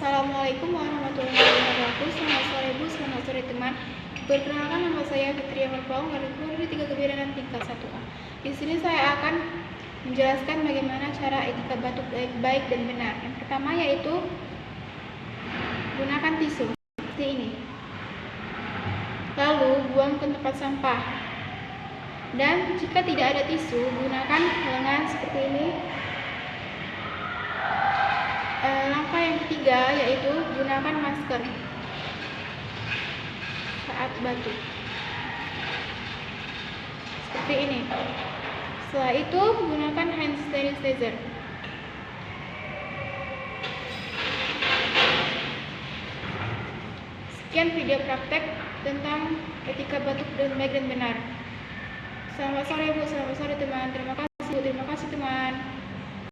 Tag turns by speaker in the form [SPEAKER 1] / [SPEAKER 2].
[SPEAKER 1] Assalamualaikum warahmatullahi wabarakatuh. Selamat sore Bu, selamat sore teman. Perkenalkan, nama saya Fitria Merpaung dari Prodi 3 Kebidanan tingkat 1A. Di sini saya akan menjelaskan bagaimana cara etika batuk baik dan benar. Yang pertama yaitu gunakan tisu seperti ini. Lalu buang ke tempat sampah. Dan jika tidak ada tisu, gunakan lengan seperti ini. Langkah yang ketiga yaitu gunakan masker saat batuk seperti ini. Setelah itu gunakan hand sanitizer. Sekian video praktek tentang etika batuk dan baik dan benar. Selamat sore Bu, selamat sore teman. Terima kasih Bu, terima kasih teman.